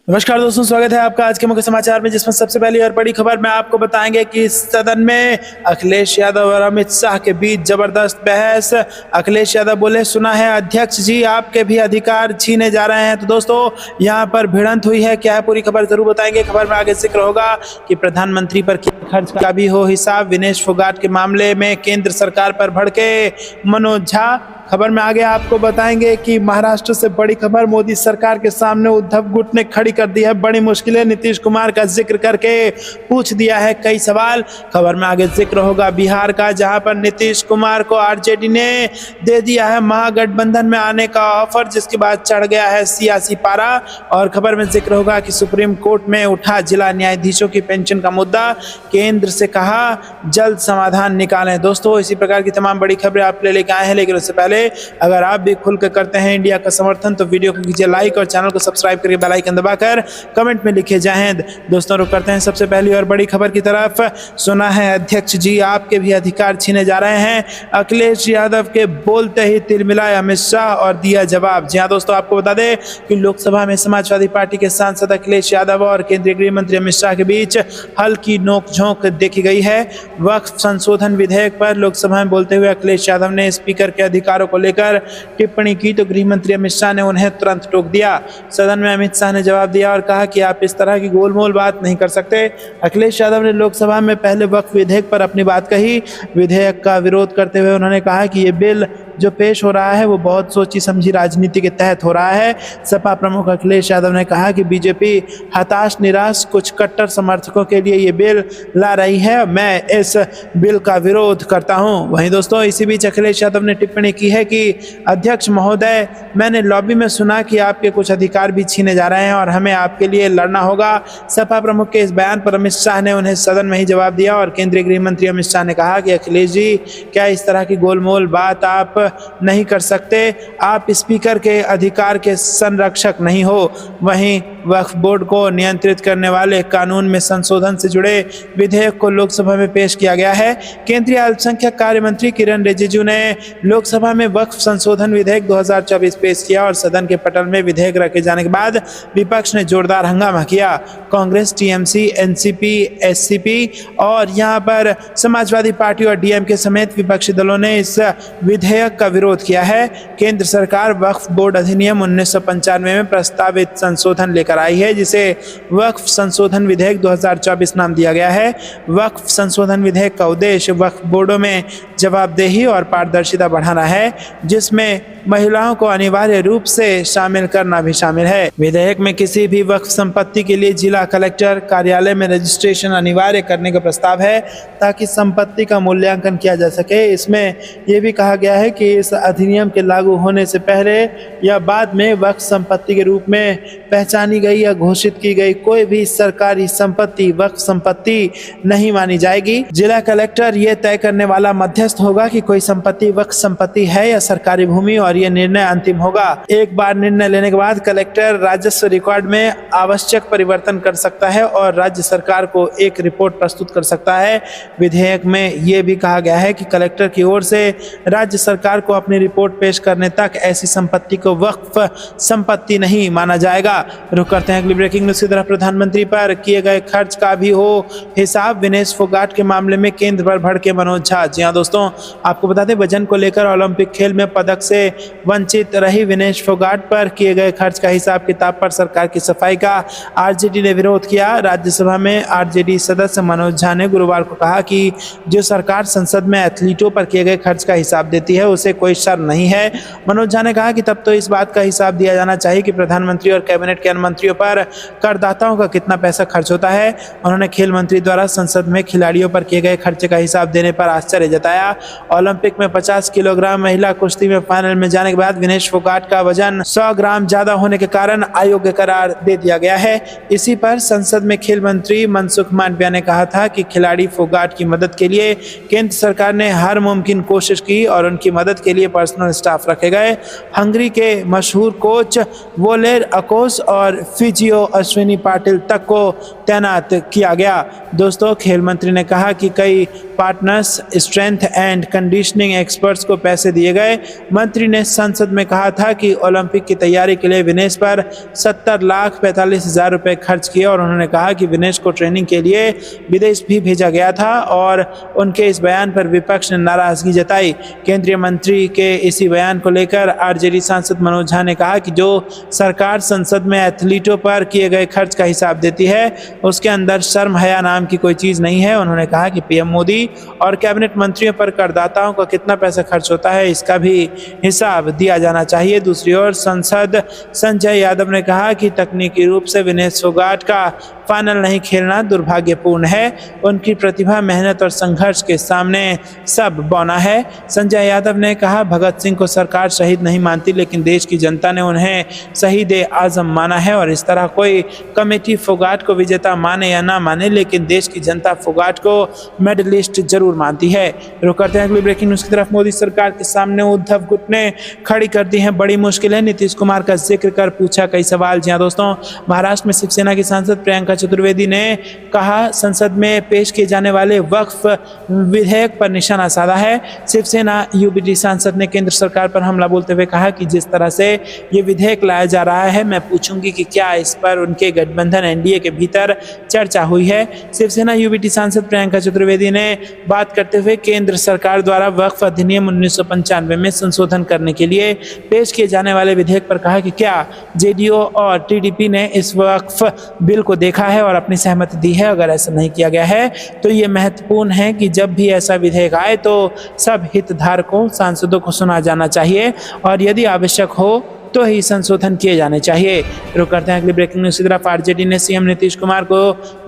नमस्कार दोस्तों, स्वागत है आपका आज के मुख्य समाचार में, जिसमें सबसे पहली और बड़ी खबर में आपको बताएंगे कि सदन में अखिलेश यादव और अमित शाह के बीच जबरदस्त बहस। अखिलेश यादव बोले, सुना है अध्यक्ष जी आपके भी अधिकार छीने जा रहे हैं। तो दोस्तों यहाँ पर भिड़ंत हुई है, क्या है पूरी खबर जरूर बताएंगे। खबर में आगे जिक्र होगा कि प्रधानमंत्री पर खर्च का भी हो हिसाब। विनेश फोगाट के मामले में केंद्र सरकार पर भड़के मनोज झा। खबर में आगे आपको बताएंगे कि महाराष्ट्र से बड़ी खबर, मोदी सरकार के सामने उद्धव गुट ने खड़ी कर दी है बड़ी मुश्किलें। नीतीश कुमार का जिक्र करके पूछ दिया है कई सवाल। खबर में आगे जिक्र होगा बिहार का, जहां पर नीतीश कुमार को आरजेडी ने दे दिया है महागठबंधन में आने का ऑफर, जिसके बाद चढ़ गया है सियासी पारा। और खबर में जिक्र होगा कि सुप्रीम कोर्ट में उठा जिला न्यायाधीशों की पेंशन का मुद्दा, केंद्र से कहा जल्द समाधान निकालें। दोस्तों इसी प्रकार की तमाम बड़ी खबरें आप लेके आए हैं, लेकिन उससे पहले अगर आप भी खुलकर करते हैं इंडिया का समर्थन तो वीडियो को कीजिए लाइक और चैनल को सब्सक्राइब करके बेल आइकन दबाकर कमेंट में लिखे जय हिंद। दोस्तों रुक करते हैं सबसे पहली और बड़ी खबर की तरफ। सुना है अध्यक्ष जी आपके भी अधिकार छीने जा रहे हैं। अखिलेश यादव के बोलते ही तिलमिलाए अमित शाह और दिया जवाब। जी हाँ दोस्तों, आपको बता दें कि लोकसभा में समाजवादी पार्टी के सांसद अखिलेश यादव और केंद्रीय गृह मंत्री अमित शाह के बीच हल्की नोकझोंक देखी गई है। वक्फ संशोधन विधेयक पर लोकसभा में बोलते हुए अखिलेश यादव ने स्पीकर के अधिकारों को लेकर टिप्पणी की तो गृह मंत्री अमित शाह ने उन्हें तुरंत टोक दिया। सदन में अमित शाह ने जवाब दिया और कहा कि आप इस तरह की गोलमोल बात नहीं कर सकते। अखिलेश यादव ने लोकसभा में पहले वक्फ विधेयक पर अपनी बात कही। विधेयक का विरोध करते हुए उन्होंने कहा कि ये बिल जो पेश हो रहा है वो बहुत सोची समझी राजनीति के तहत हो रहा है। सपा प्रमुख अखिलेश यादव ने कहा कि बीजेपी हताश निराश कुछ कट्टर समर्थकों के लिए ये बिल ला रही है, मैं इस बिल का विरोध करता हूं। वहीं दोस्तों इसी बीच अखिलेश यादव ने टिप्पणी की है कि अध्यक्ष महोदय, मैंने लॉबी में सुना कि आपके कुछ अधिकार भी छीने जा रहे हैं और हमें आपके लिए लड़ना होगा। सपा प्रमुख के इस बयान पर अमित शाह ने उन्हें सदन में ही जवाब दिया और केंद्रीय गृह मंत्री अमित शाह ने कहा कि अखिलेश जी क्या इस तरह की गोलमोल बात आप नहीं कर सकते, आप स्पीकर के अधिकार के संरक्षक नहीं हो। वहीं वक्फ बोर्ड को नियंत्रित करने वाले कानून में संशोधन से जुड़े विधेयक को लोकसभा में पेश किया गया है। केंद्रीय अल्पसंख्यक कार्य मंत्री किरण रिजिजू ने लोकसभा में वक्फ संशोधन विधेयक 2024 पेश किया और सदन के पटल में विधेयक रखे जाने के बाद विपक्ष ने जोरदार हंगामा किया। कांग्रेस, टीएमसी, एनसीपी, एससीपी और यहां पर समाजवादी पार्टी और डीएमके समेत विपक्षी दलों ने इस विधेयक का विरोध किया है। केंद्र सरकार वक्फ बोर्ड अधिनियम 1995 में प्रस्तावित संशोधन लेकर आई है, जिसे वक्फ संशोधन विधेयक 2024 नाम दिया गया है। वक्फ संशोधन विधेयक का उद्देश्य वक्फ बोर्डों में जवाबदेही और पारदर्शिता बढ़ाना है, जिसमें महिलाओं को अनिवार्य रूप से शामिल करना भी शामिल है। विधेयक में किसी भी वक्फ संपत्ति के लिए जिला कलेक्टर कार्यालय में रजिस्ट्रेशन अनिवार्य करने का प्रस्ताव है, ताकि संपत्ति का मूल्यांकन किया जा सके। इसमें यह भी कहा गया है कि इस अधिनियम के लागू होने से पहले या बाद में वक्फ संपत्ति के रूप में पहचानी गई या घोषित की गई कोई भी सरकारी संपत्ति वक्फ संपत्ति नहीं मानी जाएगी। जिला कलेक्टर ये तय करने वाला मध्यस्थ होगा कि कोई संपत्ति वक्फ संपत्ति है या सरकारी भूमि, और ये निर्णय अंतिम होगा। एक बार निर्णय लेने के बाद कलेक्टर राजस्व रिकॉर्ड में आवश्यक परिवर्तन कर सकता है और राज्य सरकार को एक रिपोर्ट प्रस्तुत कर सकता है। विधेयक में यह भी कहा गया है कि कलेक्टर की ओर से राज्य सरकार को अपनी रिपोर्ट पेश करने तक ऐसी संपत्ति को वक्फ संपत्ति नहीं माना जाएगा। रुक करते हैं अगली ब्रेकिंग न्यूज की तरफ। प्रधानमंत्री पर किए गए खर्च का भी हो हिसाब। विनेश फोगाट के मामले में केंद्र पर भड़के मनोज झा। जी हाँ दोस्तों, आपको बता दें वजन को लेकर ओलंपिक खेल में पदक से वंचित रही विनेश फोगाट पर किए गए खर्च का हिसाब किताब पर सरकार की सफाई का आरजेडी ने विरोध किया। राज्यसभा में आरजेडी सदस्य मनोज झा ने गुरुवार को कहा कि जो सरकार संसद में एथलीटों पर किए गए खर्च का हिसाब देती है उसे कोई शर्म नहीं है। मनोज झा ने कहा कि तब तो इस बात का हिसाब दिया जाना चाहिए कि प्रधानमंत्री और कैबिनेट के अन्य मंत्रियों पर करदाताओं का कितना पैसा खर्च होता है। उन्होंने खेल मंत्री द्वारा संसद में खिलाड़ियों पर किए गए खर्चे का हिसाब देने पर आश्चर्य जताया। ओलंपिक में 50 किलोग्राम महिला कुश्ती में फाइनल में जाने के बाद विनेश फोगाट का वजन 100 ग्राम ज्यादा होने के कारण अयोग्य करार दे दिया गया है। इसी पर संसद में खेल मंत्री मनसुख मांडविया ने कहा था कि खिलाड़ी फोगाट की मदद के लिए केंद्र सरकार ने हर मुमकिन कोशिश की और उनकी मदद के लिए पर्सनल स्टाफ रखे गए। हंगरी के मशहूर कोच वोलेर अकोस और फिजियो अश्विनी पाटिल तक को तैनात किया गया। दोस्तों खेल मंत्री ने कहा कि कई partners, strength and conditioning experts को पैसे दिए गए। मंत्री ने ने संसद में कहा था कि ओलंपिक की तैयारी के लिए विनेश पर 70,45,000 रुपए खर्च किए और उन्होंने कहा कि विनेश को ट्रेनिंग के लिए विदेश भी भेजा गया था और उनके इस बयान पर विपक्ष ने नाराजगी जताई। केंद्रीय मंत्री के इसी बयान को लेकर आरजेडी सांसद मनोज झा ने कहा कि जो सरकार संसद में एथलीटों पर किए गए खर्च का हिसाब देती है उसके अंदर शर्म हया नाम की कोई चीज नहीं है। उन्होंने कहा कि पीएम मोदी और कैबिनेट मंत्रियों पर करदाताओं का कितना पैसा खर्च होता है इसका भी हिसाब दिया जाना चाहिए। दूसरी ओर सांसद संजय यादव ने कहा कि तकनीकी रूप से विनेश फोगाट का फाइनल नहीं खेलना दुर्भाग्यपूर्ण है। उनकी प्रतिभा, मेहनत और संघर्ष के सामने सब बौना है। संजय यादव ने कहा भगत सिंह को सरकार शहीद नहीं मानती लेकिन देश की जनता ने उन्हें शहीद आजम माना है और इस तरह कोई कमेटी फोगाट को विजेता माने या ना माने लेकिन देश की जनता फोगाट को मेडलिस्ट जरूर मानती है। रुक करते हैं अगली ब्रेकिंग न्यूज की तरफ। मोदी सरकार के सामने उद्धव गुट ने खड़ी कर दी है बड़ी मुश्किलें। नीतीश कुमार का जिक्र कर पूछा कई सवाल। जी हाँ दोस्तों, महाराष्ट्र में शिवसेना की सांसद प्रियंका चतुर्वेदी ने कहा संसद में पेश किए जाने वाले वक्फ विधेयक पर निशाना साधा है। शिवसेना यूबीटी सांसद ने केंद्र सरकार पर हमला बोलते हुए कहा कि जिस तरह से ये विधेयक लाया जा रहा है मैं पूछूंगी कि क्या इस पर उनके गठबंधन एनडीए के भीतर चर्चा हुई है। शिवसेना यूबीटी सांसद प्रियंका चतुर्वेदी ने बात करते हुए केंद्र सरकार द्वारा वक्फ अधिनियम 1995 में संशोधन करने के लिए पेश किए जाने वाले विधेयक पर कहा कि क्या जेडीयू और टीडीपी ने इस वक्फ बिल को देखा है और अपनी सहमति दी है। अगर ऐसा नहीं किया गया है तो ये महत्वपूर्ण है कि जब भी ऐसा विधेयक आए तो सब हितधारकों सांसदों को सुना जाना चाहिए और यदि आवश्यक हो तो ही संशोधन किए जाने चाहिए। रुक करते हैं अगली ब्रेकिंग न्यूज की तरफ। आरजेडी ने सीएम नीतीश कुमार को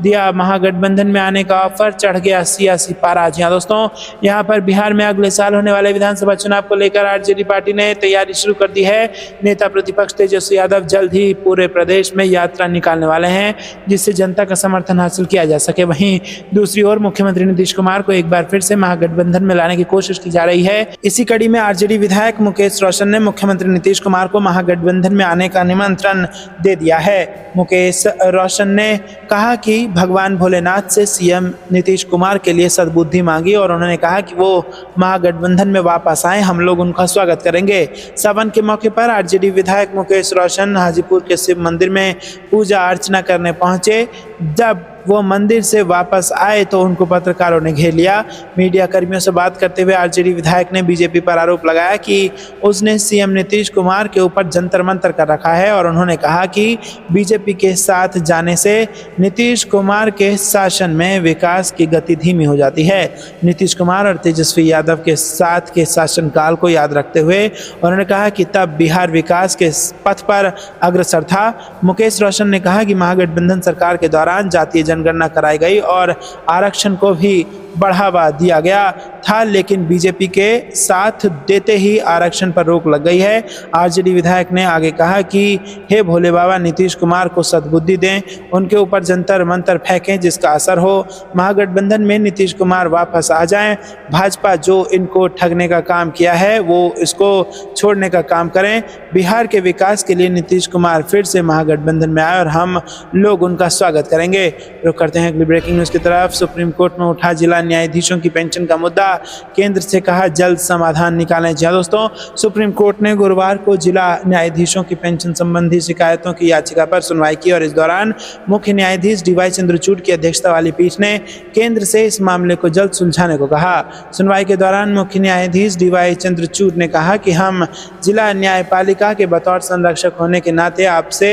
दिया महागठबंधन में आने का ऑफर, चढ़ गया सियासी पारा। जी हाँ दोस्तों, यहाँ पर बिहार में अगले साल होने वाले विधानसभा चुनाव को लेकर आरजेडी पार्टी ने तैयारी शुरू कर दी है। नेता प्रतिपक्ष तेजस्वी यादव जल्द ही पूरे प्रदेश में यात्रा निकालने वाले हैं जिससे जनता का समर्थन हासिल किया जा सके। वहीं दूसरी ओर मुख्यमंत्री नीतीश कुमार को एक बार फिर से महागठबंधन में लाने की कोशिश की जा रही है। इसी कड़ी में आरजेडी विधायक मुकेश रोशन ने मुख्यमंत्री नीतीश कुमार को महागठबंधन में आने का निमंत्रण दे दिया है। मुकेश रोशन ने कहा कि भगवान भोलेनाथ से सीएम नीतीश कुमार के लिए सद्बुद्धि मांगी और उन्होंने कहा कि वो महागठबंधन में वापस आए, हम लोग उनका स्वागत करेंगे। सावन के मौके पर आरजेडी विधायक मुकेश रोशन हाजीपुर के शिव मंदिर में पूजा अर्चना करने पहुंचे। जब वो मंदिर से वापस आए तो उनको पत्रकारों ने घेर लिया। मीडिया कर्मियों से बात करते हुए आरजेडी विधायक ने बीजेपी पर आरोप लगाया कि उसने सीएम नीतीश कुमार के ऊपर जंतर मंतर कर रखा है और उन्होंने कहा कि बीजेपी के साथ जाने से नीतीश कुमार के शासन में विकास की गति धीमी हो जाती है। नीतीश कुमार और तेजस्वी यादव के साथ के शासनकाल को याद रखते हुए उन्होंने कहा कि तब बिहार विकास के पथ पर अग्रसर था। मुकेश रोशन ने कहा कि महागठबंधन सरकार के दौरान जातीय जनगणना कराई गई और आरक्षण को भी बढ़ावा दिया गया था, लेकिन बीजेपी के साथ देते ही आरक्षण पर रोक लग गई है। आरजेडी विधायक ने आगे कहा कि हे भोले बाबा, नीतीश कुमार को सद्बुद्धि दें, उनके ऊपर जंतर मंतर फेंकें जिसका असर हो। महागठबंधन में नीतीश कुमार वापस आ जाएं। भाजपा जो इनको ठगने का काम किया है वो इसको छोड़ने का काम करें। बिहार के विकास के लिए नीतीश कुमार फिर से महागठबंधन में आए और हम लोग उनका स्वागत करेंगे। रुक करते हैं अगली ब्रेकिंग न्यूज की तरफ। सुप्रीम कोर्ट में उठा जिला न्यायाधीशों की पेंशन का मुद्दा, केंद्र से कहा जल्द समाधान निकालें। जी दोस्तों, सुप्रीम कोर्ट ने गुरुवार को जिला न्यायाधीशों की पेंशन संबंधी शिकायतों की याचिका पर सुनवाई की और इस दौरान मुख्य न्यायाधीश डीवाई चंद्रचूड़ की अध्यक्षता वाली पीठ ने केंद्र से इस मामले को जल्द सुलझाने को कहा। सुनवाई के दौरान मुख्य न्यायाधीश डीवाई चंद्रचूड़ ने कहा कि हम जिला न्यायपालिका के बतौर संरक्षक होने के नाते आपसे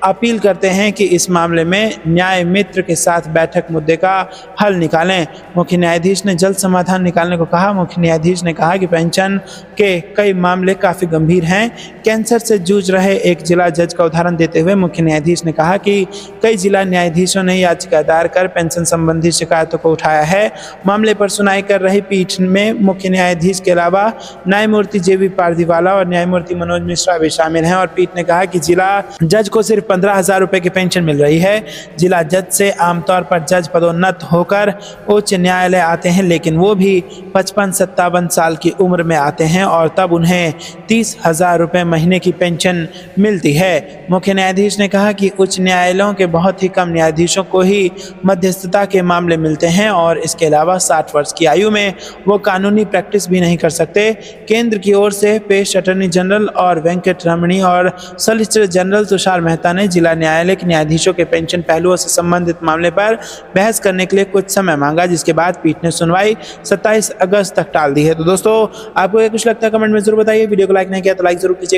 अपील करते हैं कि इस मामले में न्याय मित्र के साथ बैठक मुद्दे का हल निकालें। मुख्य न्यायाधीश ने जल्द समाधान निकालने को कहा। मुख्य न्यायाधीश ने कहा कि पेंशन के कई मामले काफ़ी गंभीर हैं। कैंसर से जूझ रहे एक जिला जज का उदाहरण देते हुए मुख्य न्यायाधीश ने कहा कि कई जिला न्यायाधीशों ने याचिका दायर कर पेंशन संबंधी शिकायतों को उठाया है। मामले पर सुनवाई कर रही पीठ में मुख्य न्यायाधीश के अलावा न्यायमूर्ति जेबी पारदीवाला और न्यायमूर्ति मनोज मिश्रा भी शामिल हैं और पीठ ने कहा कि जिला जज को सिर्फ 15,000 रुपये की पेंशन मिल रही है। जिला जज से आमतौर पर जज पदोन्नत होकर उच्च न्यायालय आते हैं, लेकिन वो भी 55-57 साल की उम्र में आते हैं और तब उन्हें 30,000 रुपये महीने की पेंशन मिलती है। मुख्य न्यायाधीश ने कहा कि उच्च न्यायालयों के बहुत ही कम न्यायाधीशों को ही मध्यस्थता के मामले मिलते हैं और इसके अलावा 60 वर्ष की आयु में वो कानूनी प्रैक्टिस भी नहीं कर सकते। केंद्र की ओर से पेश अटॉर्नी जनरल और वेंकट रमणी और सॉलिसिटर जनरल तुषार मेहता ने जिला न्यायालय के न्यायाधीशों के पेंशन पहलुओं से संबंधित मामले पर बहस करने के लिए कुछ समय मांगा, जिसके बाद पीठ ने सुनवाई 27 अगस्त तक टाल दी है। तो दोस्तों, आपको ये कुछ लगता है कमेंट में जरूर बताइए। वीडियो को लाइक नहीं किया तो लाइक जरूर कीजिए।